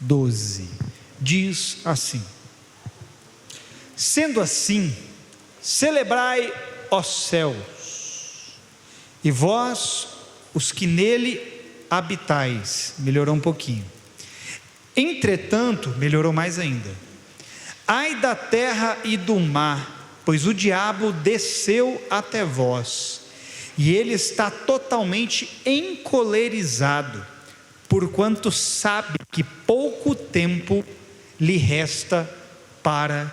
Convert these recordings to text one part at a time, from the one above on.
12, diz assim: sendo assim, celebrai, ó céus, e vós, os que nele habitais. Melhorou um pouquinho. Entretanto, melhorou mais ainda: ai da terra e do mar, pois o diabo desceu até vós, e ele está totalmente encolerizado, porquanto sabe que pouco tempo lhe resta para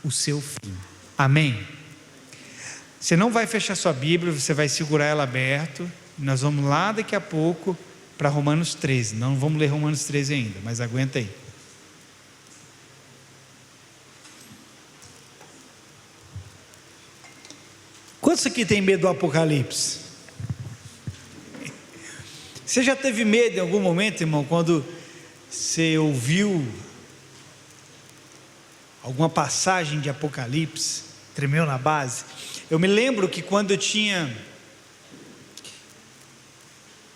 o seu fim. Amém? Você não vai fechar sua Bíblia, você vai segurar ela aberta. Nós vamos lá daqui a pouco para Romanos 13. Não vamos ler Romanos 13 ainda, mas aguenta aí. Quantos aqui tem medo do Apocalipse? Você já teve medo em algum momento, irmão, quando você ouviu alguma passagem de Apocalipse? Tremeu na base? Eu me lembro que quando eu tinha,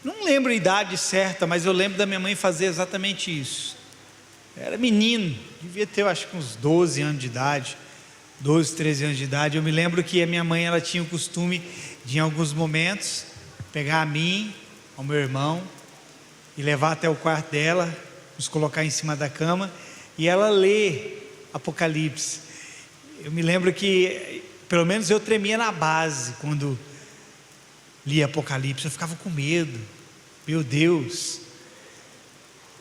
não lembro a idade certa, mas eu lembro da minha mãe fazer exatamente isso. Eu era menino, devia ter, eu acho que uns 12 anos de idade, 12, 13 anos de idade. Eu me lembro que a minha mãe, ela tinha o costume de, em alguns momentos, pegar a mim, ao meu irmão, e levar até o quarto dela, nos colocar em cima da cama, e ela lê Apocalipse. Eu me lembro que, pelo menos eu tremia na base, quando lia Apocalipse. Eu ficava com medo, meu Deus,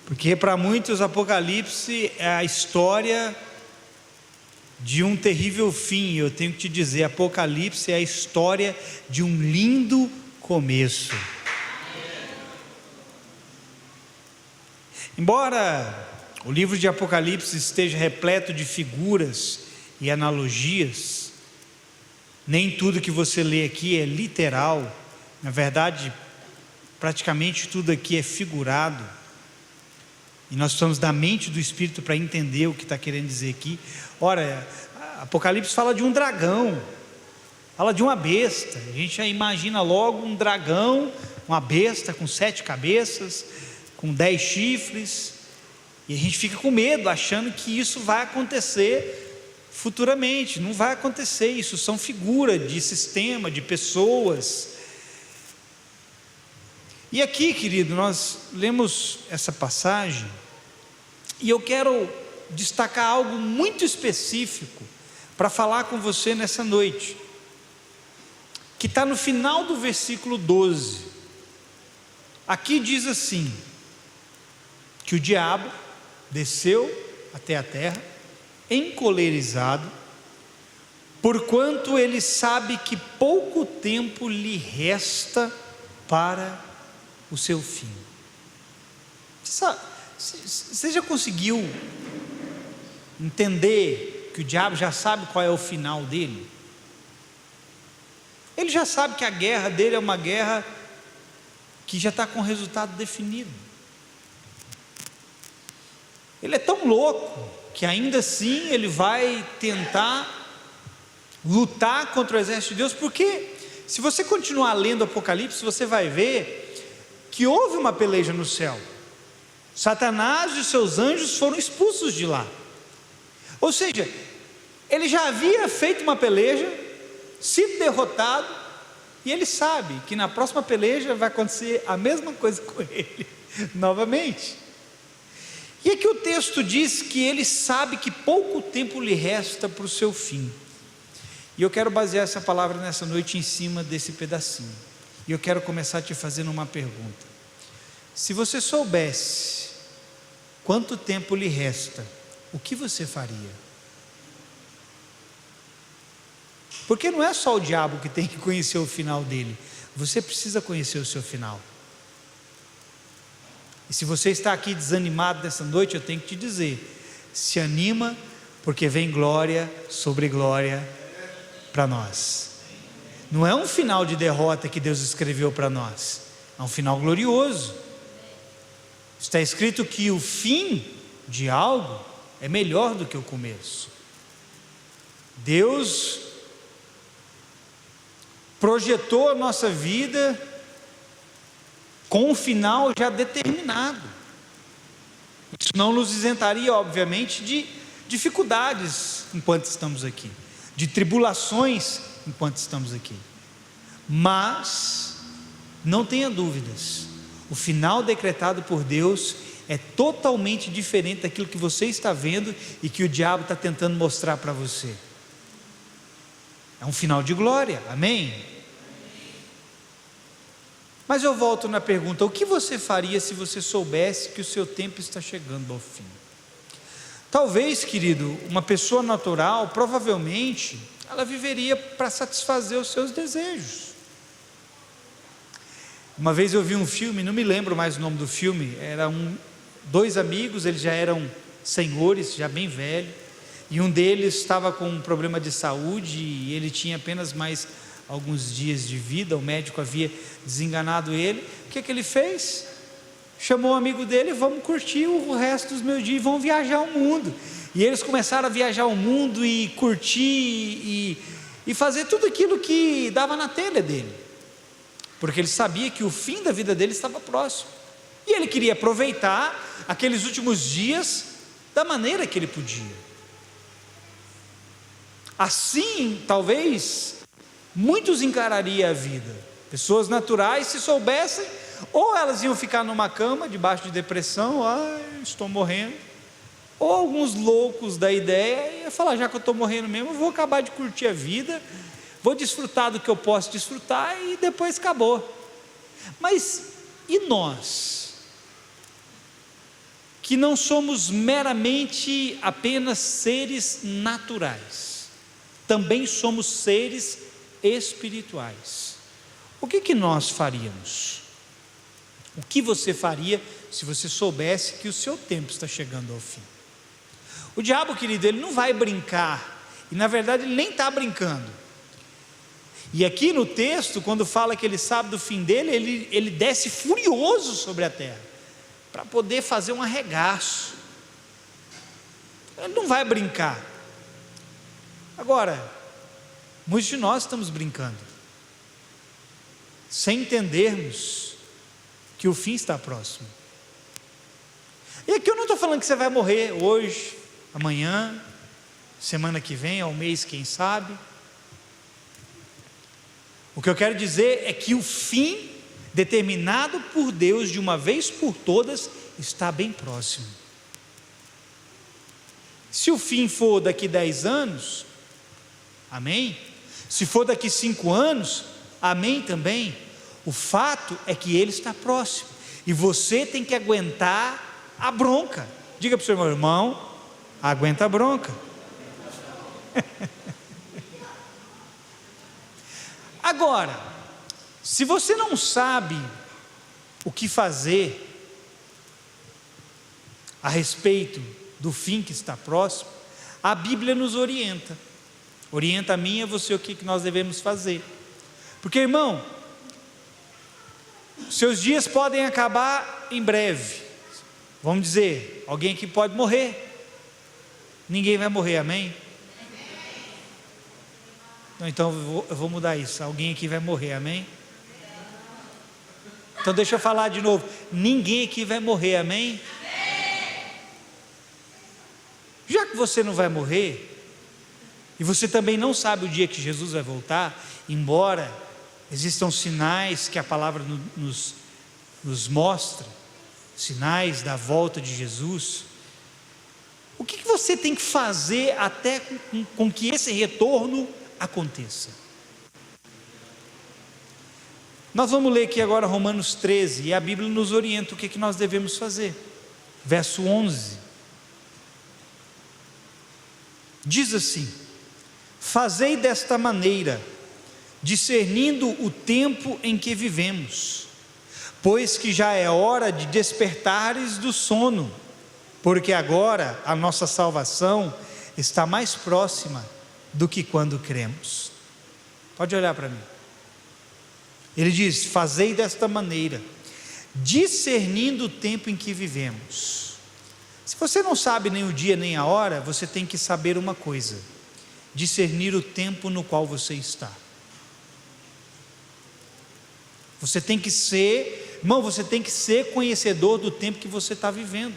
porque para muitos Apocalipse é a história de um terrível fim. Eu tenho que te dizer, Apocalipse é a história de um lindo começo. Embora o livro de Apocalipse esteja repleto de figuras e analogias, nem tudo que você lê aqui é literal. Na verdade, praticamente tudo aqui é figurado, e nós precisamos da mente do Espírito para entender o que está querendo dizer aqui. Ora, Apocalipse fala de um dragão, fala de uma besta. A gente já imagina logo um dragão, uma besta com 7 cabeças, com 10 chifres, e a gente fica com medo, achando que isso vai acontecer futuramente. Não vai acontecer. Isso são figuras de sistema, de pessoas. E aqui, querido, nós lemos essa passagem, e eu quero destacar algo muito específico para falar com você nessa noite, que está no final do versículo 12. Aqui diz assim, que o diabo desceu até a terra, encolerizado, porquanto ele sabe que pouco tempo lhe resta para o seu fim. Você já conseguiu entender que o diabo já sabe qual é o final dele? Ele já sabe que a guerra dele é uma guerra que já está com resultado definido. Ele é tão louco que ainda assim ele vai tentar lutar contra o exército de Deus, porque se você continuar lendo Apocalipse, você vai ver que houve uma peleja no céu. Satanás e seus anjos foram expulsos de lá. Ou seja, ele já havia feito uma peleja, sido derrotado, e ele sabe que na próxima peleja vai acontecer a mesma coisa com ele novamente. E aqui o texto diz que ele sabe que pouco tempo lhe resta para o seu fim. E eu quero basear essa palavra nessa noite em cima desse pedacinho. E eu quero começar te fazendo uma pergunta. Se você soubesse quanto tempo lhe resta, o que você faria? Porque não é só o diabo que tem que conhecer o final dele, você precisa conhecer o seu final. E se você está aqui desanimado nessa noite, eu tenho que te dizer, se anima, porque vem glória sobre glória para nós. Não é um final de derrota que Deus escreveu para nós, é um final glorioso. Está escrito que o fim de algo é melhor do que o começo. Deus projetou a nossa vida com um final já determinado. Isso não nos isentaria, obviamente, de dificuldades enquanto estamos aqui, de tribulações enquanto estamos aqui. Mas não tenha dúvidas, o final decretado por Deus é totalmente diferente daquilo que você está vendo e que o diabo está tentando mostrar para você. É um final de glória, amém? Mas eu volto na pergunta: o que você faria se você soubesse que o seu tempo está chegando ao fim? Talvez, querido, uma pessoa natural, provavelmente, ela viveria para satisfazer os seus desejos. Uma vez eu vi um filme, não me lembro mais o nome do filme, eram dois amigos, eles já eram senhores, já bem velhos, e um deles estava com um problema de saúde e ele tinha apenas mais alguns dias de vida, o médico havia desenganado ele. O que ele fez? Chamou um amigo dele: vamos curtir o resto dos meus dias, vamos viajar o mundo. E eles começaram a viajar o mundo e curtir e fazer tudo aquilo que dava na telha dele, porque ele sabia que o fim da vida dele estava próximo, e ele queria aproveitar aqueles últimos dias da maneira que ele podia. Assim, talvez, muitos encarariam a vida. Pessoas naturais, se soubessem, ou elas iam ficar numa cama, debaixo de depressão, estou morrendo, ou alguns loucos da ideia, ia falar: já que eu estou morrendo mesmo, eu vou acabar de curtir a vida, vou desfrutar do que eu posso desfrutar e depois acabou. Mas e nós, que não somos meramente apenas seres naturais, também somos seres espirituais? O que nós faríamos? O que você faria se você soubesse que o seu tempo está chegando ao fim? O diabo, querido, ele não vai brincar, e na verdade ele nem está brincando. E aqui no texto, quando fala que ele sabe do fim dele, ele desce furioso sobre a terra, para poder fazer um arregaço. Ele não vai brincar. Agora, muitos de nós estamos brincando, sem entendermos que o fim está próximo. E aqui eu não estou falando que você vai morrer hoje, amanhã, semana que vem, ao mês, quem sabe. O que eu quero dizer é que o fim determinado por Deus de uma vez por todas está bem próximo. Se o fim for daqui 10 anos, amém? Se for daqui 5 anos, amém também. O fato é que ele está próximo, e você tem que aguentar a bronca. Diga para o seu irmão: aguenta a bronca. Agora, se você não sabe o que fazer a respeito do fim que está próximo, a Bíblia nos orienta a mim e a você o que nós devemos fazer. Porque, irmão, seus dias podem acabar em breve. Vamos dizer, alguém aqui pode morrer. Ninguém vai morrer, amém? Não, então eu vou mudar isso. Alguém aqui vai morrer, amém? Então deixa eu falar de novo. Ninguém aqui vai morrer, amém? Já que você não vai morrer, e você também não sabe o dia que Jesus vai voltar, embora existam sinais que a palavra nos mostra, sinais da volta de Jesus, o que você tem que fazer até com que esse retorno aconteça? Nós vamos ler aqui agora Romanos 13, e a Bíblia nos orienta o que nós devemos fazer. Verso 11, diz assim: fazei desta maneira, discernindo o tempo em que vivemos, pois que já é hora de despertares do sono, porque agora a nossa salvação está mais próxima do que quando cremos. Pode olhar para mim. Ele diz: fazei desta maneira, discernindo o tempo em que vivemos. Se você não sabe nem o dia nem a hora, você tem que saber uma coisa: discernir o tempo no qual você está. Você tem que ser, irmão, você tem que ser conhecedor do tempo que você está vivendo.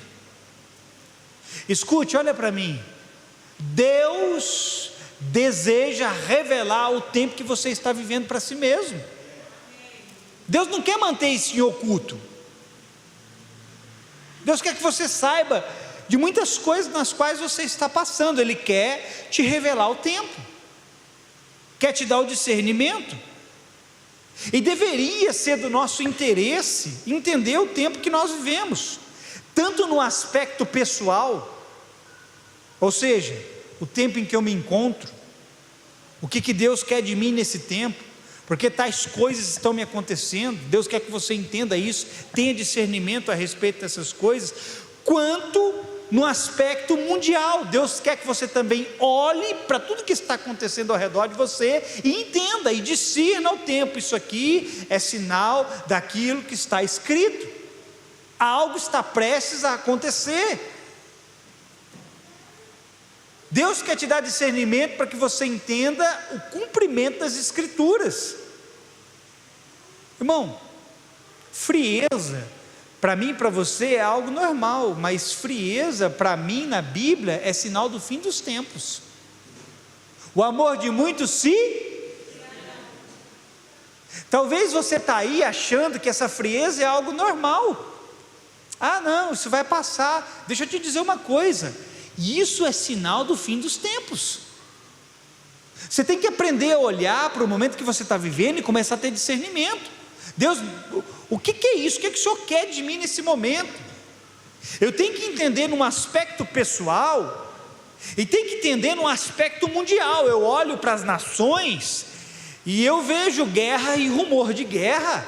Escute, olha para mim. Deus deseja revelar o tempo que você está vivendo para si mesmo. Deus não quer manter isso em oculto. Deus quer que você saiba de muitas coisas nas quais você está passando. Ele quer te revelar o tempo, quer te dar o discernimento, e deveria ser do nosso interesse entender o tempo que nós vivemos, tanto no aspecto pessoal, ou seja, o tempo em que eu me encontro, o que Deus quer de mim nesse tempo, porque tais coisas estão me acontecendo. Deus quer que você entenda isso, tenha discernimento a respeito dessas coisas, quanto no aspecto mundial. Deus quer que você também olhe para tudo que está acontecendo ao redor de você e entenda e discirna o tempo. Isso aqui é sinal daquilo que está escrito, algo está prestes a acontecer. Deus quer te dar discernimento para que você entenda o cumprimento das Escrituras. Irmão, frieza para mim e para você é algo normal, mas frieza para mim na Bíblia é sinal do fim dos tempos. O amor de muitos talvez você está aí achando que essa frieza é algo normal. Ah não, isso vai passar. Deixa eu te dizer uma coisa, isso é sinal do fim dos tempos. Você tem que aprender a olhar para o momento que você está vivendo e começar a ter discernimento. Deus, o que é isso? O que o Senhor quer de mim nesse momento? Eu tenho que entender num aspecto pessoal, e tenho que entender num aspecto mundial. Eu olho para as nações e eu vejo guerra e rumor de guerra,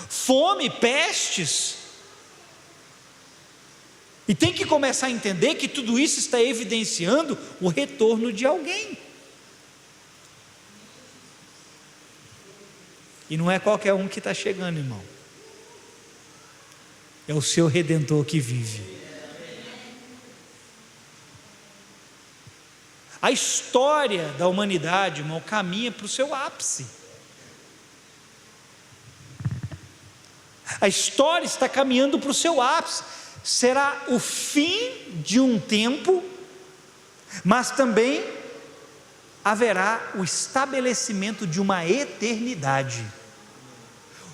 fome, pestes, e tem que começar a entender que tudo isso está evidenciando o retorno de alguém. E não é qualquer um que está chegando, irmão. É o seu Redentor que vive. A história da humanidade, irmão, caminha para o seu ápice. A história está caminhando para o seu ápice. Será o fim de um tempo, mas também haverá o estabelecimento de uma eternidade.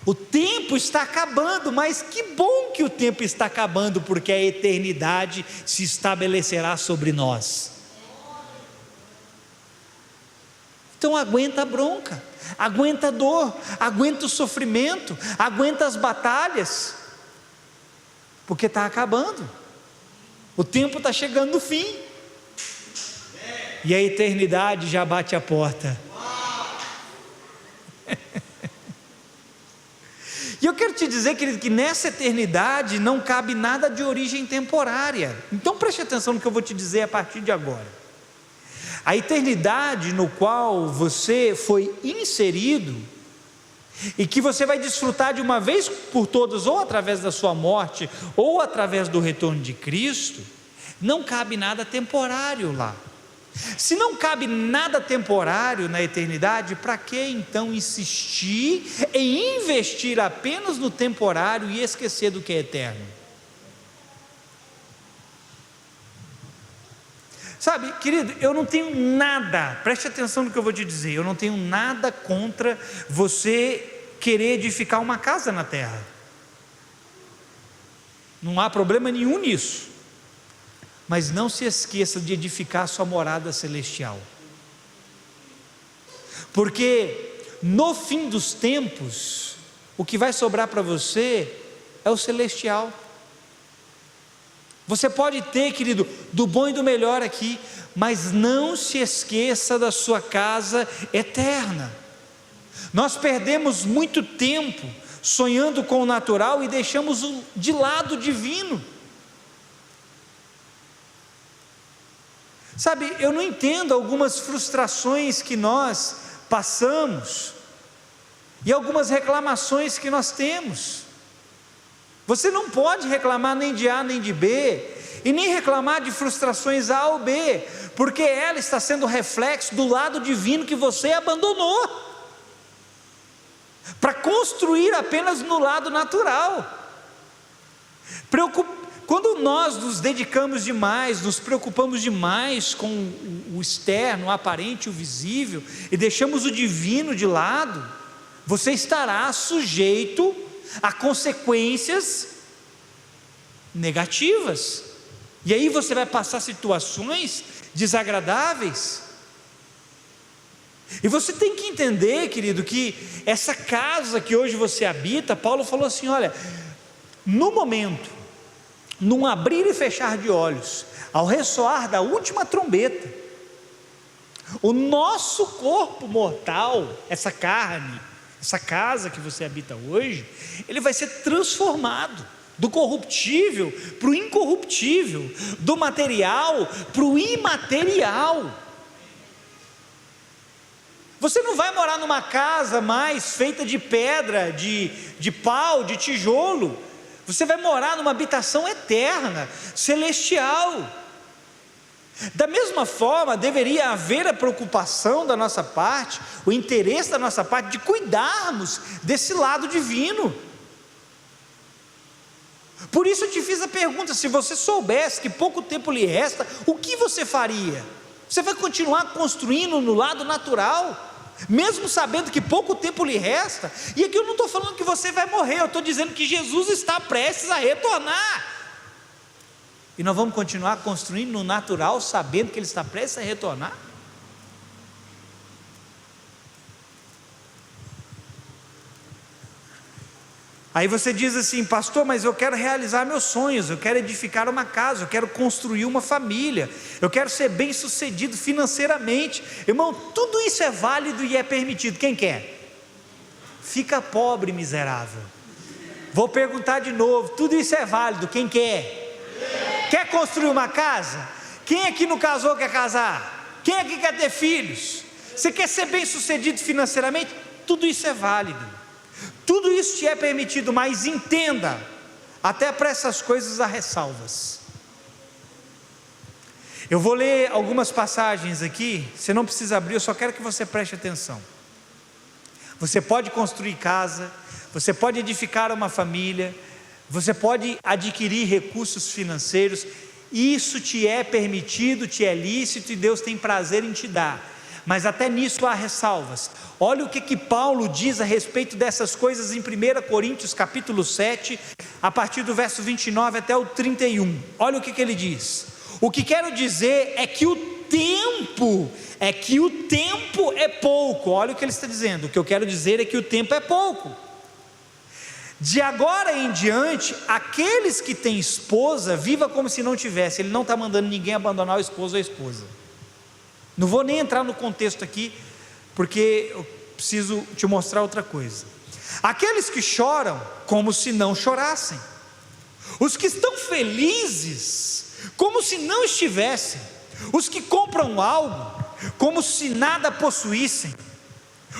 O tempo está acabando, mas que bom que o tempo está acabando, porque a eternidade se estabelecerá sobre nós. Então aguenta a bronca, aguenta a dor, aguenta o sofrimento, aguenta as batalhas, porque está acabando, o tempo está chegando no fim, e a eternidade já bate a porta. E eu quero te dizer, querido, que nessa eternidade não cabe nada de origem temporária. Então preste atenção no que eu vou te dizer a partir de agora. A eternidade no qual você foi inserido, e que você vai desfrutar de uma vez por todas, ou através da sua morte, ou através do retorno de Cristo, não cabe nada temporário lá. Se não cabe nada temporário na eternidade, para que então insistir em investir apenas no temporário e esquecer do que é eterno? Sabe, querido, eu não tenho nada, preste atenção no que eu vou te dizer, eu não tenho nada contra você querer edificar uma casa na terra, não há problema nenhum nisso, mas não se esqueça de edificar a sua morada celestial, porque no fim dos tempos, o que vai sobrar para você é o celestial. Você pode ter, querido, do bom e do melhor aqui, mas não se esqueça da sua casa eterna. Nós perdemos muito tempo sonhando com o natural e deixamos de lado o divino. Sabe, eu não entendo algumas frustrações que nós passamos e algumas reclamações que nós temos. Você não pode reclamar nem de A nem de B, e nem reclamar de frustrações A ou B, porque ela está sendo reflexo do lado divino que você abandonou, para construir apenas no lado natural. Quando nós nos dedicamos demais, nos preocupamos demais com o externo, o aparente, o visível, e deixamos o divino de lado, você estará sujeito a consequências negativas, e aí você vai passar situações desagradáveis. E você tem que entender, querido, que essa casa que hoje você habita, Paulo falou assim: olha, no momento, num abrir e fechar de olhos, ao ressoar da última trombeta, o nosso corpo mortal, essa carne, essa casa que você habita hoje, ele vai ser transformado do corruptível para o incorruptível, do material para o imaterial. Você não vai morar numa casa mais feita de pedra, de pau, de tijolo. Você vai morar numa habitação eterna, celestial. Da mesma forma, deveria haver a preocupação da nossa parte, o interesse da nossa parte de cuidarmos desse lado divino. Por isso eu te fiz a pergunta: se você soubesse que pouco tempo lhe resta, o que você faria? Você vai continuar construindo no lado natural, mesmo sabendo que pouco tempo lhe resta? E aqui eu não estou falando que você vai morrer, eu estou dizendo que Jesus está prestes a retornar, e nós vamos continuar construindo no natural, sabendo que Ele está prestes a retornar? Aí você diz assim: pastor, mas eu quero realizar meus sonhos, eu quero edificar uma casa, eu quero construir uma família, eu quero ser bem sucedido financeiramente. Irmão, tudo isso é válido e é permitido. Quem quer? Fica pobre, miserável. Vou perguntar de novo: tudo isso é válido, quem quer? Quer construir uma casa? Quem aqui não casou quer casar? Quem aqui quer ter filhos? Você quer ser bem sucedido financeiramente? Tudo isso é válido, tudo isso te é permitido, mas entenda, até para essas coisas há ressalvas. Eu vou ler algumas passagens aqui, você não precisa abrir, eu só quero que você preste atenção. Você pode construir casa, você pode edificar uma família, você pode adquirir recursos financeiros, isso te é permitido, te é lícito, e Deus tem prazer em te dar. Mas até nisso há ressalvas. Olha o que Paulo diz a respeito dessas coisas em 1 Coríntios capítulo 7, a partir do verso 29 até o 31. Olha o que ele diz: o que quero dizer é que o tempo é pouco. Olha o que ele está dizendo: o que eu quero dizer é que o tempo é pouco. De agora em diante, aqueles que têm esposa, viva como se não tivesse. Ele não está mandando ninguém abandonar o esposo ou a esposa. Não vou nem entrar no contexto aqui, porque eu preciso te mostrar outra coisa. Aqueles que choram, como se não chorassem. Os que estão felizes, como se não estivessem. Os que compram algo, como se nada possuíssem.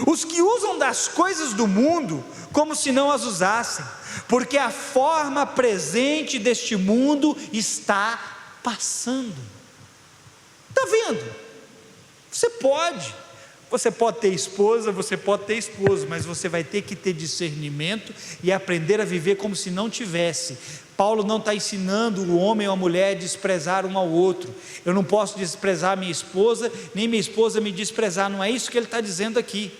Os que usam das coisas do mundo, como se não as usassem. Porque a forma presente deste mundo está passando. Está vendo? Você pode ter esposa, você pode ter esposo, mas você vai ter que ter discernimento e aprender a viver como se não tivesse. Paulo não está ensinando o homem ou a mulher a desprezar um ao outro. Eu não posso desprezar minha esposa, nem minha esposa me desprezar. Não é isso que ele está dizendo aqui.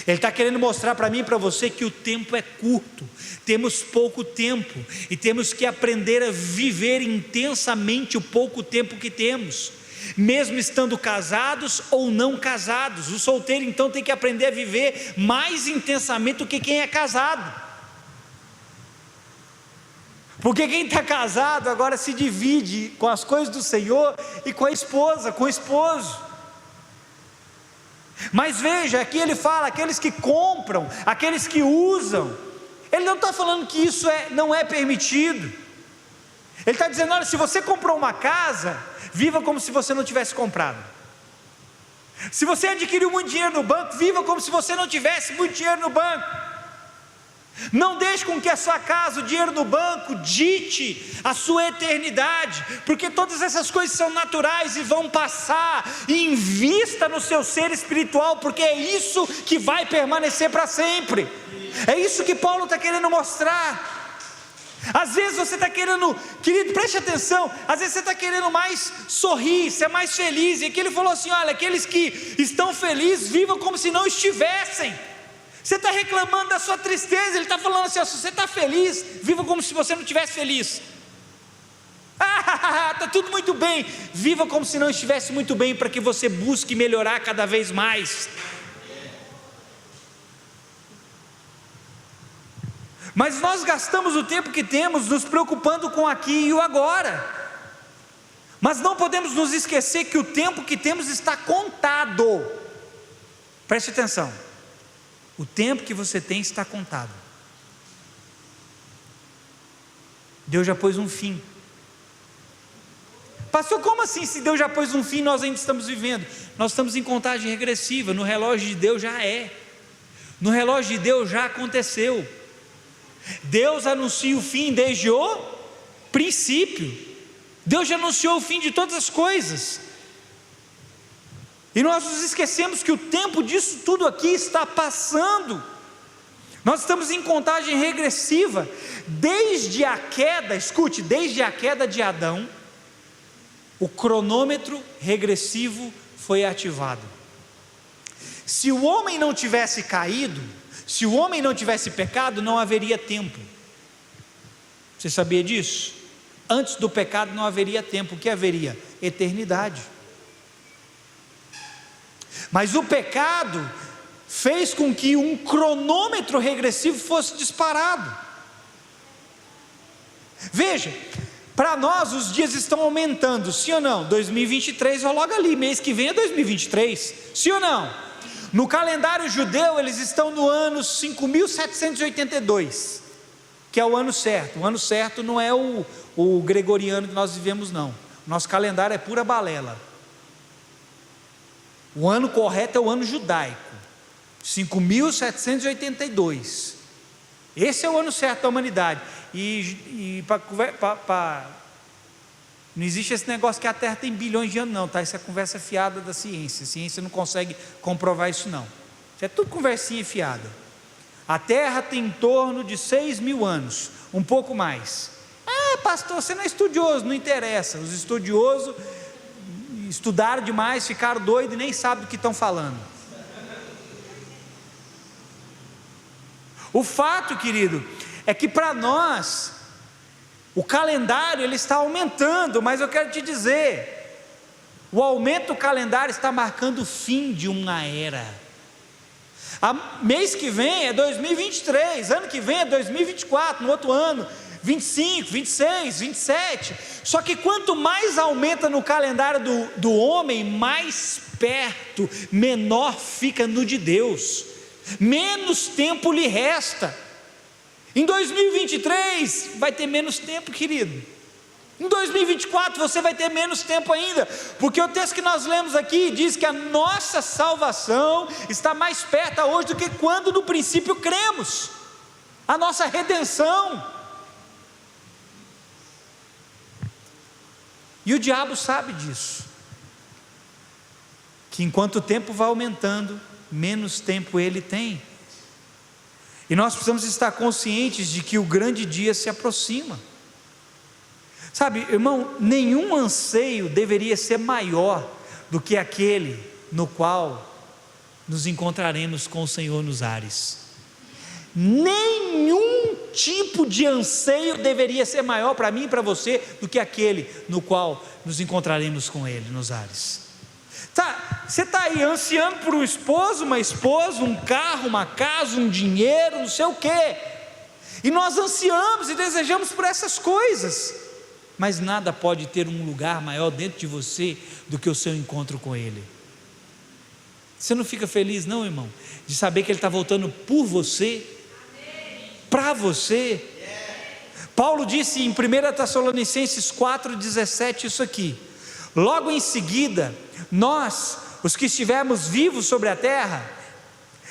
Ele está querendo mostrar para mim e para você que o tempo é curto, temos pouco tempo, e temos que aprender a viver intensamente o pouco tempo que temos, mesmo estando casados ou não casados. O solteiro então tem que aprender a viver mais intensamente do que quem é casado, porque quem está casado agora se divide com as coisas do Senhor e com a esposa, com o esposo. Mas veja, aqui ele fala, aqueles que compram, aqueles que usam. Ele não está falando que isso não é permitido. Ele está dizendo: olha, se você comprou uma casa, viva como se você não tivesse comprado. Se você adquiriu muito dinheiro no banco, viva como se você não tivesse muito dinheiro no banco. Não deixe com que a sua casa, o dinheiro no banco, dite a sua eternidade, porque todas essas coisas são naturais e vão passar. E invista no seu ser espiritual, porque é isso que vai permanecer para sempre. É isso que Paulo está querendo mostrar. Às vezes você está querendo, querido, preste atenção, às vezes você está querendo mais sorrir, ser mais feliz, e aqui ele falou assim: olha, aqueles que estão felizes, vivam como se não estivessem. Você está reclamando da sua tristeza, ele está falando assim: ó, se você está feliz, viva como se você não estivesse feliz. Está tudo muito bem, viva como se não estivesse muito bem, para que você busque melhorar cada vez mais. Mas nós gastamos o tempo que temos nos preocupando com aqui e o agora, mas não podemos nos esquecer que o tempo que temos está contado. Preste atenção, o tempo que você tem está contado. Deus já pôs um fim. Pastor, como assim, se Deus já pôs um fim, nós ainda estamos vivendo? Nós estamos em contagem regressiva, no relógio de Deus já é, no relógio de Deus já aconteceu. Deus anuncia o fim desde o princípio, Deus já anunciou o fim de todas as coisas, e nós nos esquecemos que o tempo disso tudo aqui está passando. Nós estamos em contagem regressiva, desde a queda, escute, desde a queda de Adão, o cronômetro regressivo foi ativado. Se o homem não tivesse caído, se o homem não tivesse pecado, não haveria tempo. Você sabia disso? Antes do pecado não haveria tempo. O que haveria? Eternidade. Mas o pecado fez com que um cronômetro regressivo fosse disparado. Veja, para nós os dias estão aumentando, sim ou não? 2023 é logo ali, mês que vem é 2023, sim ou não? No calendário judeu eles estão no ano 5.782, que é o ano certo. O ano certo não é o gregoriano que nós vivemos, não. Nosso calendário é pura balela. O ano correto é o ano judaico, 5.782. Esse é o ano certo da humanidade. Não existe esse negócio que a Terra tem bilhões de anos, não, tá? Isso é conversa fiada da ciência. A ciência não consegue comprovar isso, não. Isso é tudo conversinha fiada. A Terra tem em torno de 6.000 anos, um pouco mais. Pastor, você não é estudioso, não interessa. Os estudiosos estudaram demais, ficaram doidos e nem sabem do que estão falando. O fato, querido, é que para nós o calendário ele está aumentando, mas eu quero te dizer, o aumento do calendário está marcando o fim de uma era. Mês que vem é 2023, ano que vem é 2024, no outro ano 25, 26, 27. Só que quanto mais aumenta no calendário do homem, mais perto, menor fica no de Deus, menos tempo lhe resta. Em 2023 vai ter menos tempo, querido. Em 2024 você vai ter menos tempo ainda, porque o texto que nós lemos aqui diz que a nossa salvação está mais perto hoje do que quando no princípio cremos. A nossa redenção. E o diabo sabe disso, que enquanto o tempo vai aumentando, menos tempo ele tem. E nós precisamos estar conscientes de que o grande dia se aproxima. Sabe, irmão, nenhum anseio deveria ser maior do que aquele no qual nos encontraremos com o Senhor nos ares. Nenhum tipo de anseio deveria ser maior para mim e para você do que aquele no qual nos encontraremos com Ele nos ares. Você está aí ansiando por um esposo, uma esposa, um carro, uma casa, um dinheiro, não sei o quê, e nós ansiamos e desejamos por essas coisas, mas nada pode ter um lugar maior dentro de você do que o seu encontro com Ele. Você não fica feliz não, irmão, de saber que Ele está voltando por você, para você? Paulo disse em 1 Tessalonicenses 4,17 isso aqui: logo em seguida, nós, os que estivermos vivos sobre a terra,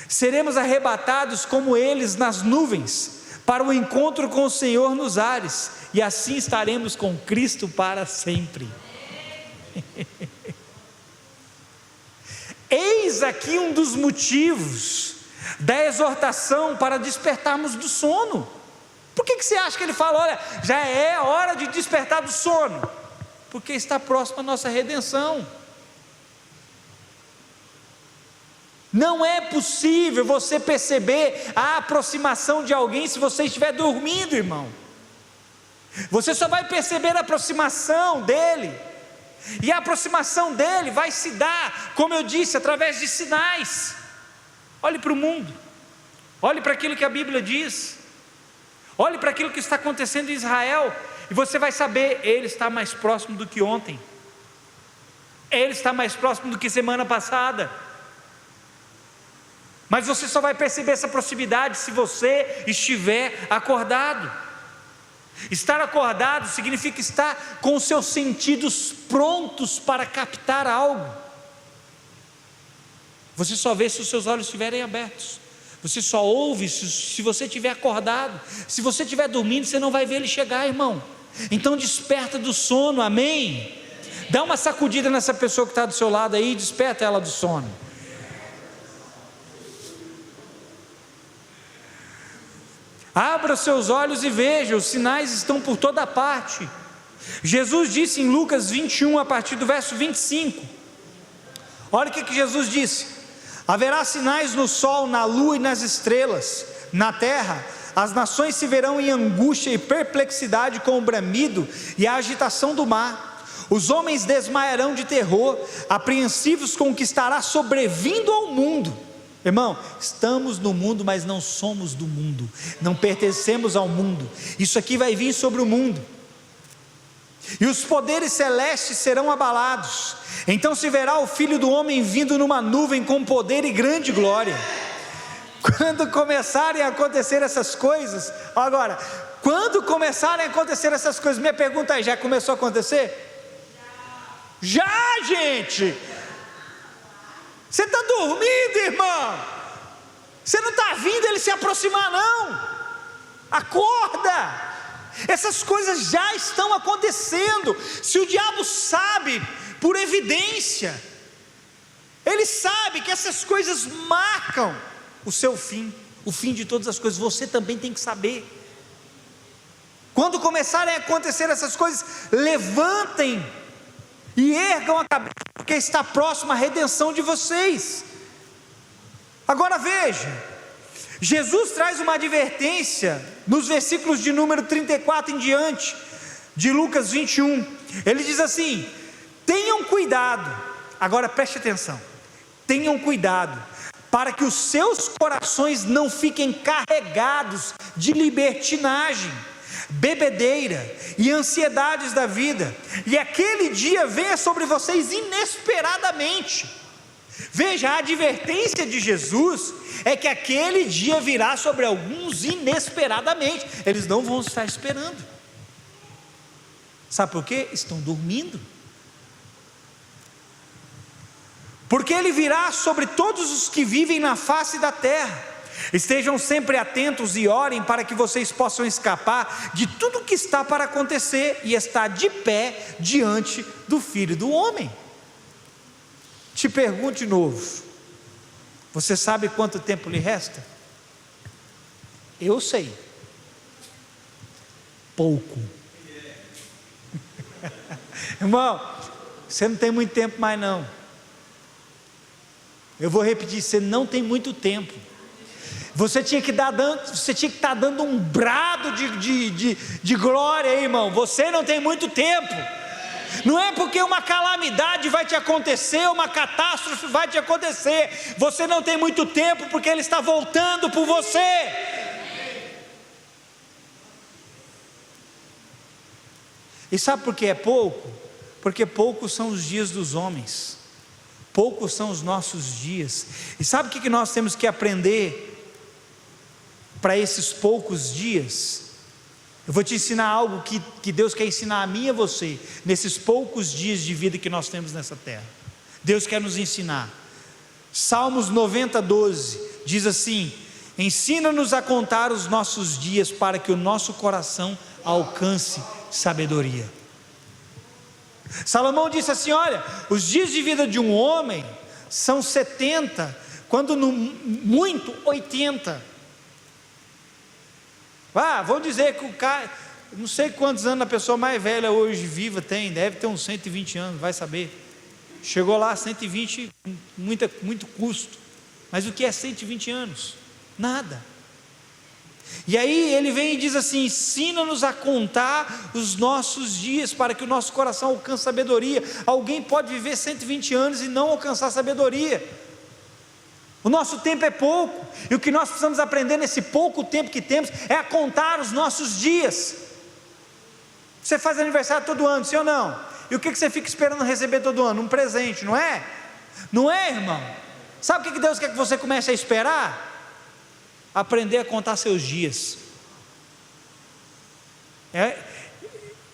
seremos arrebatados como eles nas nuvens, para o encontro com o Senhor nos ares, e assim estaremos com Cristo para sempre. Eis aqui um dos motivos da exortação para despertarmos do sono. Por que você acha que ele fala, olha, já é hora de despertar do sono? Porque está próximo a nossa redenção. Não é possível você perceber a aproximação de alguém se você estiver dormindo, irmão. Você só vai perceber a aproximação dele, e a aproximação dele vai se dar, como eu disse, através de sinais. Olhe para o mundo, olhe para aquilo que a Bíblia diz, olhe para aquilo que está acontecendo em Israel, e você vai saber, ele está mais próximo do que ontem, ele está mais próximo do que semana passada. Mas você só vai perceber essa proximidade se você estiver acordado. Estar acordado significa estar com os seus sentidos prontos para captar algo. Você só vê se os seus olhos estiverem abertos. Você só ouve se você estiver acordado. Se você estiver dormindo, você não vai ver ele chegar, irmão. Então desperta do sono, amém? Dá uma sacudida nessa pessoa que está do seu lado aí e desperta ela do sono. Abra os seus olhos e veja, os sinais estão por toda parte. Jesus disse em Lucas 21, a partir do verso 25, olha o que Jesus disse: haverá sinais no sol, na lua e nas estrelas, na terra, as nações se verão em angústia e perplexidade com o bramido e a agitação do mar, os homens desmaiarão de terror, apreensivos com o que estará sobrevindo ao mundo. Irmão, estamos no mundo, mas não somos do mundo, não pertencemos ao mundo, isso aqui vai vir sobre o mundo, e os poderes celestes serão abalados. Então se verá o Filho do Homem vindo numa nuvem com poder e grande glória. Quando começarem a acontecer essas coisas, agora, quando começarem a acontecer essas coisas, minha pergunta é: já começou a acontecer? Já, gente! Você está dormindo, irmão? Você não está vindo ele se aproximar, não. Acorda! Essas coisas já estão acontecendo. Se o diabo sabe, por evidência, ele sabe que essas coisas marcam o seu fim, o fim de todas as coisas. Você também tem que saber. Quando começarem a acontecer essas coisas, levantem e ergam a cabeça, porque está próximo a redenção de vocês. Agora veja, Jesus traz uma advertência nos versículos de número 34 em diante, de Lucas 21, ele diz assim: tenham cuidado, agora preste atenção, tenham cuidado, para que os seus corações não fiquem carregados de libertinagem, bebedeira e ansiedades da vida, e aquele dia venha sobre vocês inesperadamente. Veja, a advertência de Jesus é que aquele dia virá sobre alguns inesperadamente, eles não vão estar esperando. Sabe por quê? Estão dormindo. Porque ele virá sobre todos os que vivem na face da terra. Estejam sempre atentos e orem para que vocês possam escapar de tudo que está para acontecer e estar de pé diante do Filho do Homem. Te pergunto de novo, você sabe quanto tempo lhe resta? Eu sei, pouco. Irmão, você não tem muito tempo mais não. Eu vou repetir, você não tem muito tempo. Você tinha que estar dando um brado de glória aí, irmão. Você não tem muito tempo. Não é porque uma calamidade vai te acontecer, uma catástrofe vai te acontecer. Você não tem muito tempo, porque Ele está voltando por você. E sabe por que é pouco? Porque poucos são os dias dos homens, poucos são os nossos dias. E sabe o que nós temos que aprender para esses poucos dias? Eu vou te ensinar algo que Deus quer ensinar a mim e a você, nesses poucos dias de vida que nós temos nessa terra. Deus quer nos ensinar. Salmos 90, 12, diz assim: ensina-nos a contar os nossos dias, para que o nosso coração alcance sabedoria. Salomão disse assim: olha, os dias de vida de um homem são 70, quando no muito 80. Vamos dizer que o cara, não sei quantos anos a pessoa mais velha hoje viva tem, deve ter uns 120 anos, vai saber. Chegou lá 120, muito custo. Mas o que é 120 anos? Nada. E aí ele vem e diz assim: ensina-nos a contar os nossos dias, para que o nosso coração alcance sabedoria. Alguém pode viver 120 anos e não alcançar sabedoria. O nosso tempo é pouco, e o que nós precisamos aprender nesse pouco tempo que temos é a contar os nossos dias. Você faz aniversário todo ano, sim ou não? E o que você fica esperando receber todo ano? Um presente, não é? Não é, irmão? Sabe o que Deus quer que você comece a esperar? Aprender a contar seus dias.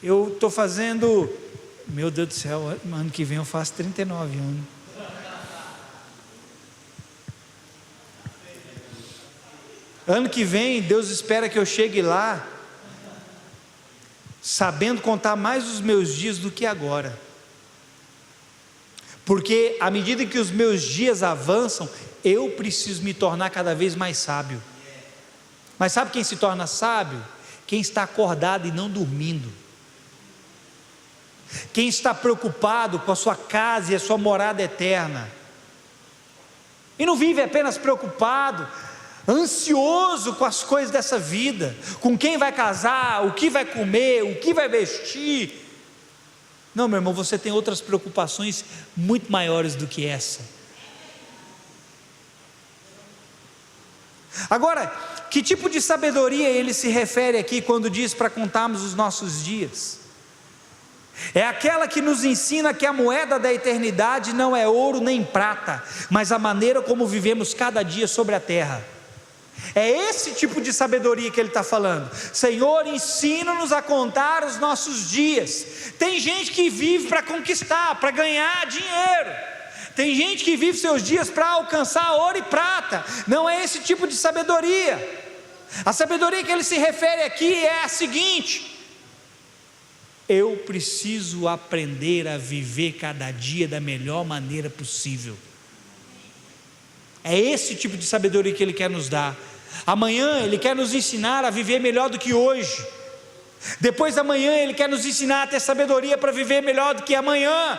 Eu estou fazendo, meu Deus do céu, ano que vem eu faço 39 anos. Ano que vem Deus espera que eu chegue lá sabendo contar mais os meus dias do que agora, porque à medida que os meus dias avançam, eu preciso me tornar cada vez mais sábio. Mas sabe quem se torna sábio? Quem está acordado e não dormindo, quem está preocupado com a sua casa e a sua morada eterna, e não vive apenas preocupado, ansioso com as coisas dessa vida, com quem vai casar, o que vai comer, o que vai vestir. Não, meu irmão, você tem outras preocupações muito maiores do que essa. Agora, que tipo de sabedoria ele se refere aqui quando diz para contarmos os nossos dias? É aquela que nos ensina que a moeda da eternidade não é ouro nem prata, mas a maneira como vivemos cada dia sobre a terra. É esse tipo de sabedoria que ele está falando. Senhor, ensina-nos a contar os nossos dias. Tem gente que vive para conquistar, para ganhar dinheiro. Tem gente que vive seus dias para alcançar ouro e prata. Não é esse tipo de sabedoria. A sabedoria que ele se refere aqui é a seguinte: eu preciso aprender a viver cada dia da melhor maneira possível. É esse tipo de sabedoria que ele quer nos dar. Amanhã ele quer nos ensinar a viver melhor do que hoje. Depois da manhã ele quer nos ensinar a ter sabedoria para viver melhor do que amanhã.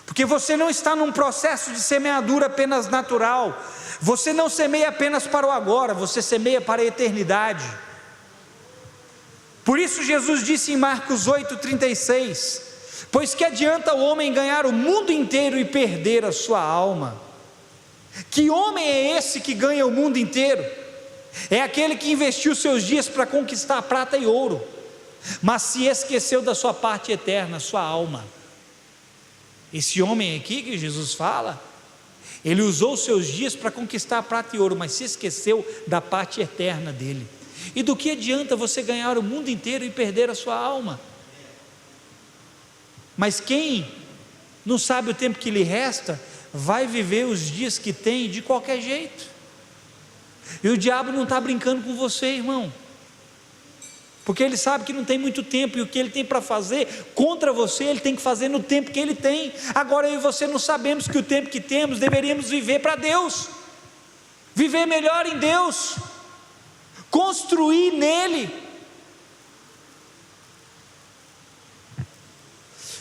Porque você não está num processo de semeadura apenas natural. Você não semeia apenas para o agora, você semeia para a eternidade. Por isso Jesus disse em Marcos 8,36: pois que adianta o homem ganhar o mundo inteiro e perder a sua alma? Que homem é esse que ganha o mundo inteiro? É aquele que investiu seus dias para conquistar prata e ouro, mas se esqueceu da sua parte eterna, sua alma. Esse homem aqui que Jesus fala, ele usou seus dias para conquistar prata e ouro, mas se esqueceu da parte eterna dele. E do que adianta você ganhar o mundo inteiro e perder a sua alma? Mas quem não sabe o tempo que lhe resta, vai viver os dias que tem de qualquer jeito. E o diabo não está brincando com você, irmão, porque ele sabe que não tem muito tempo, e o que ele tem para fazer contra você, ele tem que fazer no tempo que ele tem. Agora eu e você não sabemos que o tempo que temos, deveríamos viver para Deus, viver melhor em Deus, construir nele.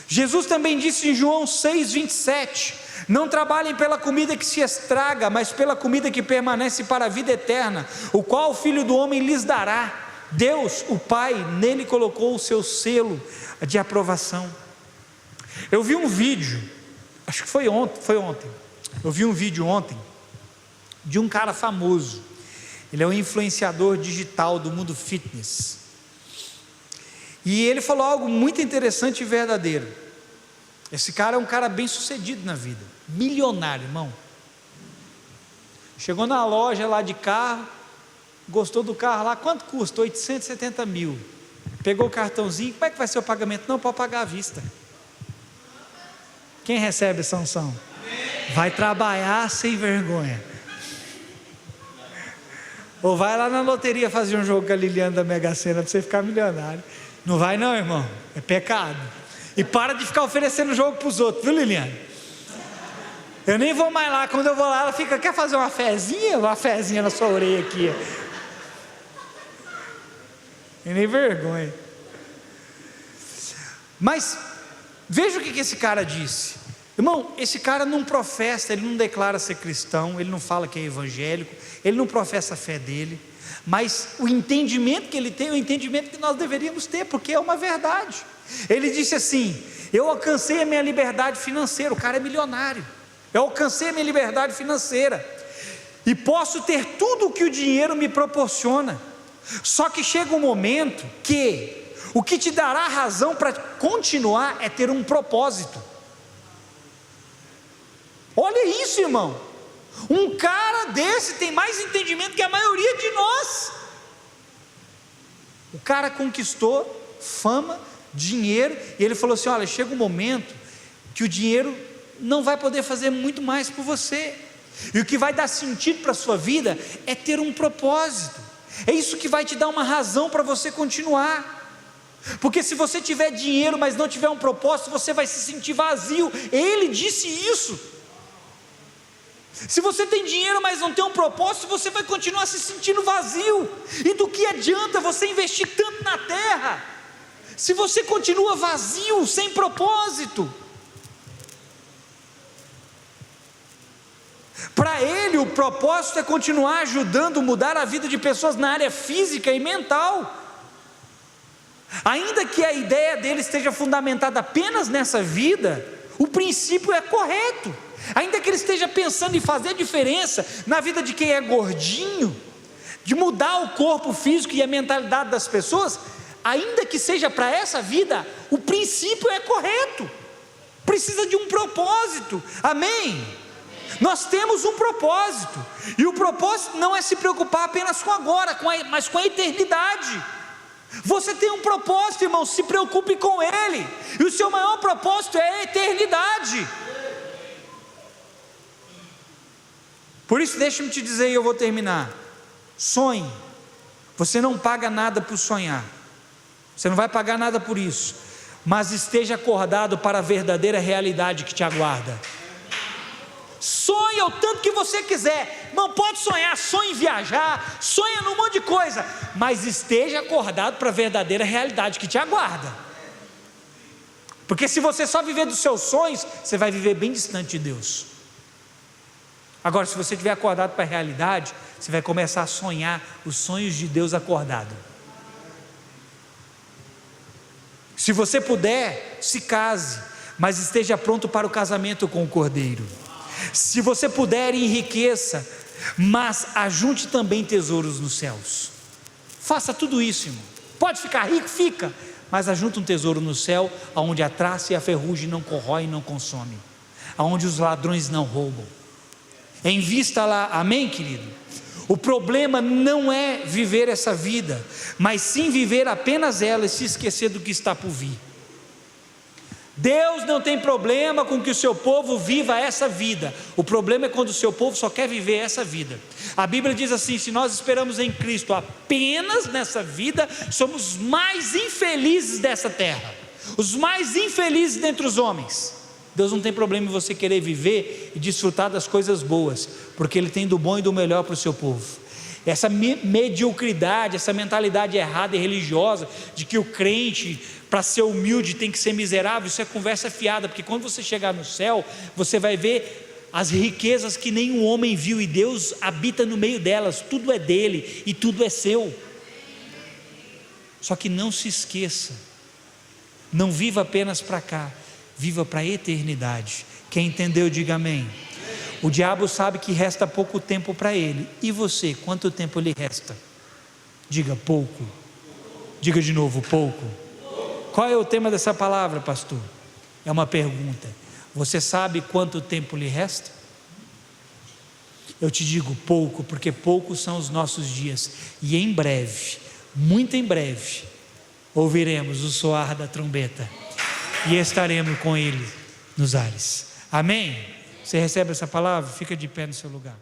Jesus também disse em João 6,27: não trabalhem pela comida que se estraga, mas pela comida que permanece para a vida eterna, o qual o Filho do Homem lhes dará. Deus, o Pai, nele colocou o seu selo de aprovação. Eu vi um vídeo, acho que foi ontem, eu vi um vídeo ontem, de um cara famoso. Ele é um influenciador digital do mundo fitness, e ele falou algo muito interessante e verdadeiro. Esse cara é um cara bem sucedido na vida, milionário, irmão. Chegou na loja lá de carro, gostou do carro lá, quanto custa? 870 mil. Pegou o cartãozinho, como é que vai ser o pagamento? Não, pode pagar à vista. Quem recebe essa unção? Vai trabalhar sem vergonha. Ou vai lá na loteria fazer um jogo com a Liliana da Mega Sena para você ficar milionário. Não vai não, irmão, é pecado. E para de ficar oferecendo jogo para os outros, viu, Liliana? Eu nem vou mais lá. Quando eu vou lá, ela fica, quer fazer uma fezinha? Uma fezinha na sua orelha aqui. E nem vergonha. Mas veja o que esse cara disse. Irmão, esse cara não professa, ele não declara ser cristão, ele não fala que é evangélico, ele não professa a fé dele, mas o entendimento que ele tem é o entendimento que nós deveríamos ter, porque é uma verdade. Ele disse assim: eu alcancei a minha liberdade financeira. O cara é milionário. Eu alcancei a minha liberdade financeira e posso ter tudo o que o dinheiro me proporciona. Só que chega um momento que o que te dará razão para continuar é ter um propósito. Olha isso, irmão. Um cara desse tem mais entendimento que a maioria de nós. O cara conquistou fama, dinheiro, e ele falou assim: olha, chega um momento que o dinheiro não vai poder fazer muito mais por você, e o que vai dar sentido para a sua vida é ter um propósito. É isso que vai te dar uma razão para você continuar. Porque se você tiver dinheiro, mas não tiver um propósito, você vai se sentir vazio. Ele disse isso. Se você tem dinheiro, mas não tem um propósito, você vai continuar se sentindo vazio. E do que adianta você investir tanto na terra, se você continua vazio, sem propósito? Para ele, o propósito é continuar ajudando a mudar a vida de pessoas na área física e mental. Ainda que a ideia dele esteja fundamentada apenas nessa vida, o princípio é correto. Ainda que ele esteja pensando em fazer diferença na vida de quem é gordinho, de mudar o corpo físico e a mentalidade das pessoas, ainda que seja para essa vida, o princípio é correto. Precisa de um propósito. Amém? Nós temos um propósito, e o propósito não é se preocupar apenas com agora, mas com a eternidade. Você tem um propósito, irmão, se preocupe com ele, e o seu maior propósito é a eternidade. Por isso, deixa-me te dizer, e eu vou terminar: sonhe. Você não paga nada por sonhar, você não vai pagar nada por isso, mas esteja acordado para a verdadeira realidade que te aguarda. Sonha o tanto que você quiser, não pode sonhar, sonha em viajar, sonha num monte de coisa, mas esteja acordado para a verdadeira realidade que te aguarda. Porque se você só viver dos seus sonhos, você vai viver bem distante de Deus. Agora, se você estiver acordado para a realidade, você vai começar a sonhar os sonhos de Deus acordado. Se você puder, se case, mas esteja pronto para o casamento com o Cordeiro. Se você puder, enriqueça, mas ajunte também tesouros nos céus. Faça tudo isso, irmão. Pode ficar rico? Fica, mas ajunte um tesouro no céu, onde a traça e a ferrugem não corroem e não consomem, onde os ladrões não roubam. Invista lá, amém, querido? O problema não é viver essa vida, mas sim viver apenas ela e se esquecer do que está por vir. Deus não tem problema com que o seu povo viva essa vida. O problema é quando o seu povo só quer viver essa vida. A Bíblia diz assim: se nós esperamos em Cristo apenas nessa vida, somos mais infelizes dessa terra, os mais infelizes dentre os homens. Deus não tem problema em você querer viver e desfrutar das coisas boas, porque Ele tem do bom e do melhor para o seu povo. Essa mediocridade, essa mentalidade errada e religiosa, de que o crente, para ser humilde, tem que ser miserável, isso é conversa fiada, porque quando você chegar no céu, você vai ver as riquezas que nenhum homem viu, e Deus habita no meio delas, tudo é dele e tudo é seu. Só que não se esqueça, não viva apenas para cá, viva para a eternidade. Quem entendeu, diga amém. O diabo sabe que resta pouco tempo para ele. E você, quanto tempo lhe resta? Diga pouco. Diga de novo, pouco. Qual é o tema dessa palavra, pastor? É uma pergunta. Você sabe quanto tempo lhe resta? Eu te digo pouco, porque poucos são os nossos dias. E em breve, muito em breve, ouviremos o soar da trombeta e estaremos com Ele nos ares. Amém? Você recebe essa palavra? Fica de pé no seu lugar.